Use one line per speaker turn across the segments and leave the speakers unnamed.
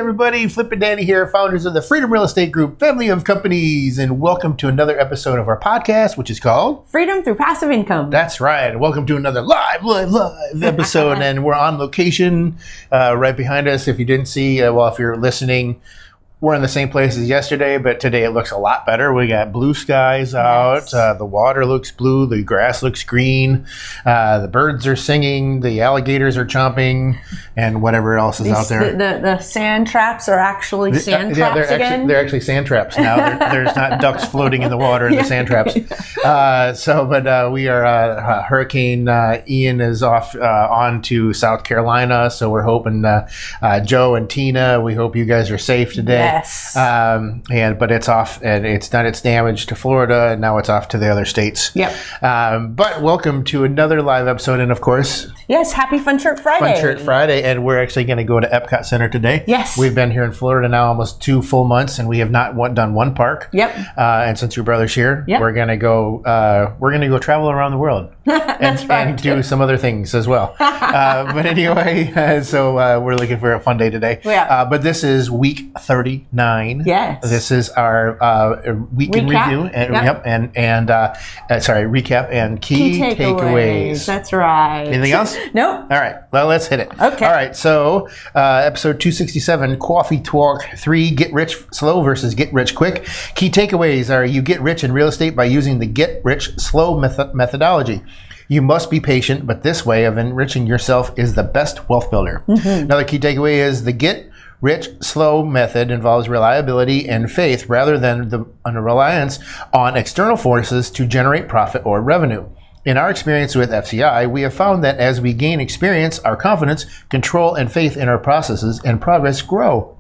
everybody, Flip and Danny here, founders of the Freedom Real Estate Group, family of companies, and welcome to another episode of our podcast, which is called
Freedom Through Passive Income.
That's right. Welcome to another live episode, and we're on location right behind us. If you didn't see, if you're listening, we're in the same place as yesterday, but today it looks a lot better. We got blue skies out.
Yes.
The water looks blue. The grass looks green. The birds are singing. The alligators are chomping, and whatever else is out there.
The sand traps are actually sand traps again?
They're actually sand traps now. There's not ducks floating in the water in the sand traps. We are Hurricane Ian is off on to South Carolina, so we're hoping Joe and Tina, we hope you guys are safe today.
Yes.
But it's off, and it's done its damage to Florida, and now it's off to the other states.
Yep.
But welcome to another live episode, and of course,
yes, happy Fun Shirt Friday.
Fun Shirt Friday, and we're actually going to go to Epcot Center today.
Yes.
We've been here in Florida now almost 2 full months, and we have not done one park.
Yep.
And since your brother's here,
yep,
we're going to go travel around the world. And do some other things as well. But anyway, we're looking for a fun day today.
Yeah.
But this is week 39.
Yes.
This is our week in review. Recap and key takeaways.
That's right.
Anything else?
Nope.
All right. Well, let's hit it.
Okay.
All right. So, episode 267, Coffee Talk 3, Get Rich Slow versus Get Rich Quick. Key takeaways are: you get rich in real estate by using the Get Rich Slow methodology. You must be patient, but this way of enriching yourself is the best wealth builder. Mm-hmm. Another key takeaway is the Get Rich Slow method involves reliability and faith rather than a reliance on external forces to generate profit or revenue. In our experience with FCI, we have found that as we gain experience, our confidence, control, and faith in our processes and progress grow.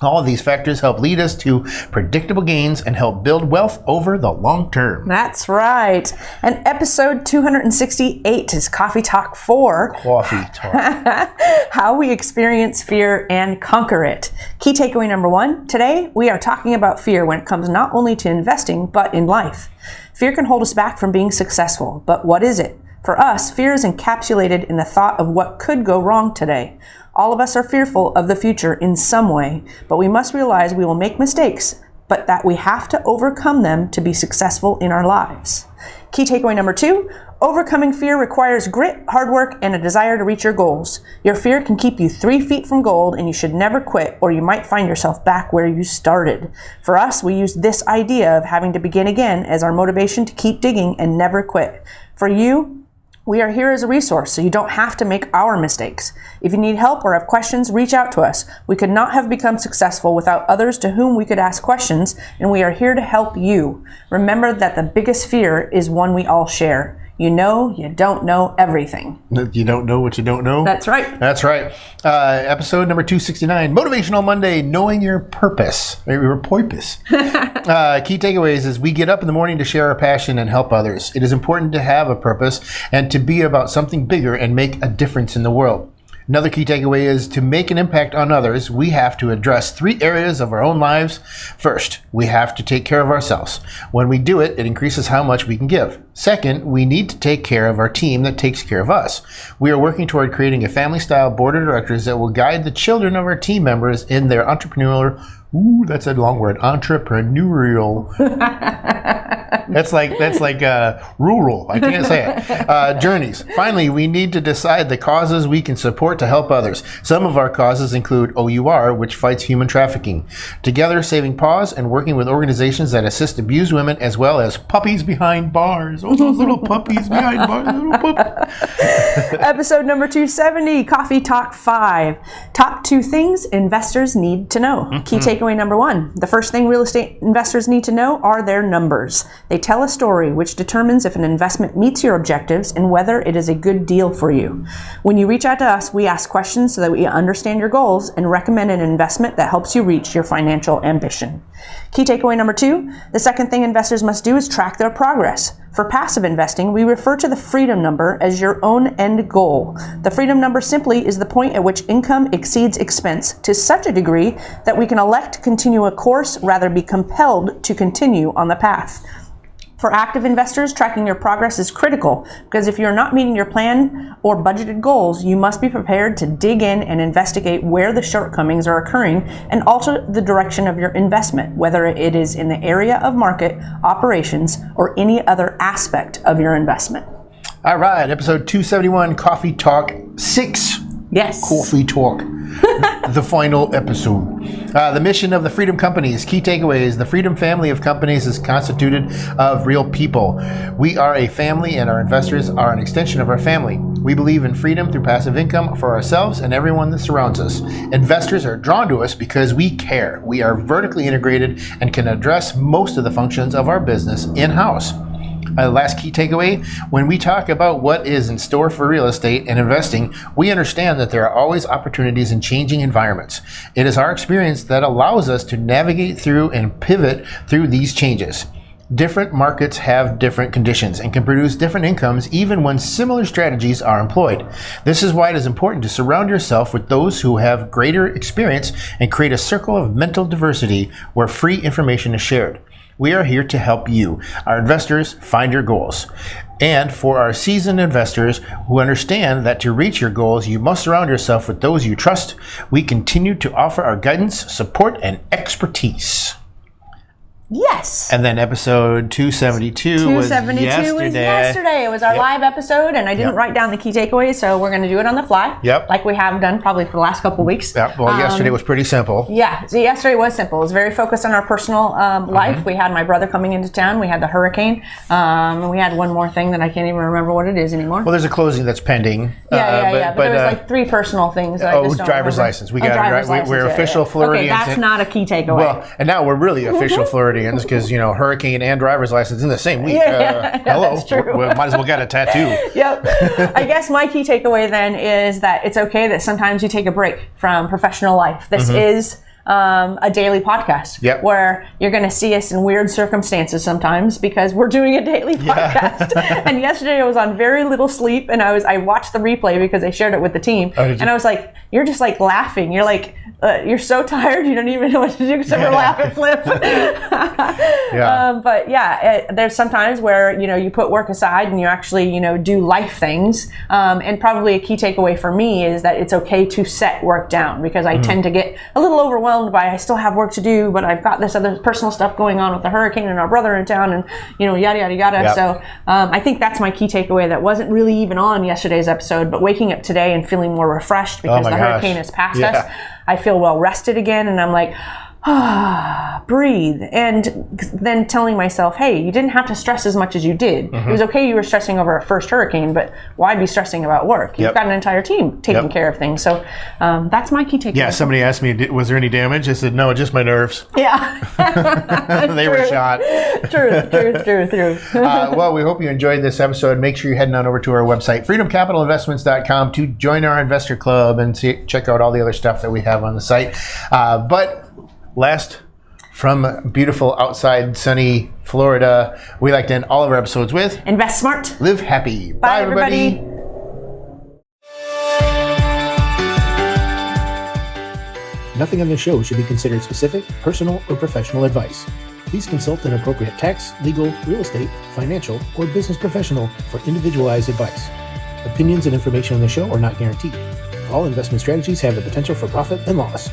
All of these factors help lead us to predictable gains and help build wealth over the long term.
That's right. And episode 268 is Coffee Talk 4.
Coffee Talk.
How we experience fear and conquer it. Key takeaway number 1. Today, we are talking about fear when it comes not only to investing, but in life. Fear can hold us back from being successful, but what is it? For us, fear is encapsulated in the thought of what could go wrong today. All of us are fearful of the future in some way, but we must realize we will make mistakes, but that we have to overcome them to be successful in our lives. Key takeaway number 2, overcoming fear requires grit, hard work, and a desire to reach your goals. Your fear can keep you 3 feet from gold, and you should never quit, or you might find yourself back where you started. For us, we use this idea of having to begin again as our motivation to keep digging and never quit. For you, we are here as a resource, so you don't have to make our mistakes. If you need help or have questions, reach out to us. We could not have become successful without others to whom we could ask questions, and we are here to help you. Remember that the biggest fear is one we all share. You know, you don't know everything.
You don't know what you don't know?
That's right.
That's right. Episode number 269, Motivational Monday, Knowing Your Purpose. Your purpose. Key takeaways is we get up in the morning to share our passion and help others. It is important to have a purpose and to be about something bigger and make a difference in the world. Another key takeaway is to make an impact on others, we have to address 3 areas of our own lives. First, we have to take care of ourselves. When we do it, it increases how much we can give. Second, we need to take care of our team that takes care of us. We are working toward creating a family-style board of directors that will guide the children of our team members in their entrepreneurial That's like rural. I can't say it. Journeys. Finally, we need to decide the causes we can support to help others. Some of our causes include OUR, which fights human trafficking. Together, Saving Paws, and working with organizations that assist abused women, as well as puppies behind bars. Oh, those little puppies behind bars. Little puppies.
Episode number 270, Coffee Talk 5. Top 2 things investors need to know. Mm-hmm. Key takeaway number 1. The first thing real estate investors need to know are their numbers. They tell a story which determines if an investment meets your objectives and whether it is a good deal for you. When you reach out to us, we ask questions so that we understand your goals and recommend an investment that helps you reach your financial ambition. Key takeaway number 2, the second thing investors must do is track their progress. For passive investing, we refer to the freedom number as your own end goal. The freedom number simply is the point at which income exceeds expense to such a degree that we can elect to continue a course rather be compelled to continue on the path. For active investors, tracking your progress is critical because if you're not meeting your plan or budgeted goals, you must be prepared to dig in and investigate where the shortcomings are occurring and alter the direction of your investment, whether it is in the area of market, operations, or any other aspect of your investment.
All right, episode 271, Coffee Talk 6.
Yes.
Coffee Talk. The final episode. The mission of the Freedom Companies. Key takeaways. The Freedom family of companies is constituted of real people. We are a family and our investors are an extension of our family. We believe in freedom through passive income for ourselves and everyone that surrounds us. Investors are drawn to us because we care. We are vertically integrated and can address most of the functions of our business in-house. Last key takeaway, when we talk about what is in store for real estate and investing, we understand that there are always opportunities in changing environments. It is our experience that allows us to navigate through and pivot through these changes. Different markets have different conditions and can produce different incomes even when similar strategies are employed. This is why it is important to surround yourself with those who have greater experience and create a circle of mental diversity where free information is shared. We are here to help you, our investors, find your goals. And for our seasoned investors who understand that to reach your goals, you must surround yourself with those you trust, we continue to offer our guidance, support, and expertise.
Yes.
And then episode 272 was yesterday.
It was our live episode, and I didn't write down the key takeaways, so we're going to do it on the fly.
Yep.
Like we have done probably for the last couple of weeks.
Yep. Well, yesterday was pretty simple.
Yeah. So yesterday was simple. It was very focused on our personal life. We had my brother coming into town. We had the hurricane. And we had one more thing that I can't even remember what it is anymore.
Well, there's a closing that's pending.
But there was like three personal things that I just don't
driver's
remember.
license. We got it right. We're official Floridians.
Okay, that's not a key takeaway.
Well, and now we're really official Floridians because, you know, hurricane and driver's license in the same week.
Yeah,
hello.
That's true.
We might as well get a tattoo.
Yep. I guess my key takeaway then is that it's okay that sometimes you take a break from professional life. This is a daily podcast where you're going to see us in weird circumstances sometimes because we're doing a daily podcast. And yesterday I was on very little sleep and I watched the replay because I shared it with the team. And I was like, you're just like laughing. You're like, you're so tired you don't even know what to do except for laugh and flip. But there's sometimes where, you know, you put work aside and you actually, you know, do life things. And probably a key takeaway for me is that it's okay to set work down because I tend to get a little overwhelmed by I still have work to do, but I've got this other personal stuff going on with the hurricane and our brother in town and, you know, yada, yada, yada. Yep. So I think that's my key takeaway that wasn't really even on yesterday's episode, but waking up today and feeling more refreshed because the hurricane has passed us. I feel well rested again and I'm like, breathe. And then telling myself, hey, you didn't have to stress as much as you did. It was okay you were stressing over a first hurricane, but why be stressing about work? You've got an entire team taking care of things. So that's my key takeaway.
Yeah, somebody asked me, was there any damage? I said, no, just my nerves.
Yeah.
They were shot.
Truth.
Well, we hope you enjoyed this episode. Make sure you're heading on over to our website, freedomcapitalinvestments.com, to join our investor club and check out all the other stuff that we have on the site. But last, from beautiful outside sunny Florida, we like to end all of our episodes with
invest smart,
live happy.
Bye everybody.
Nothing on this show should be considered specific, personal, or professional advice. Please consult an appropriate tax, legal, real estate, financial, or business professional for individualized advice. Opinions and information on the show are not guaranteed. All investment strategies have the potential for profit and loss.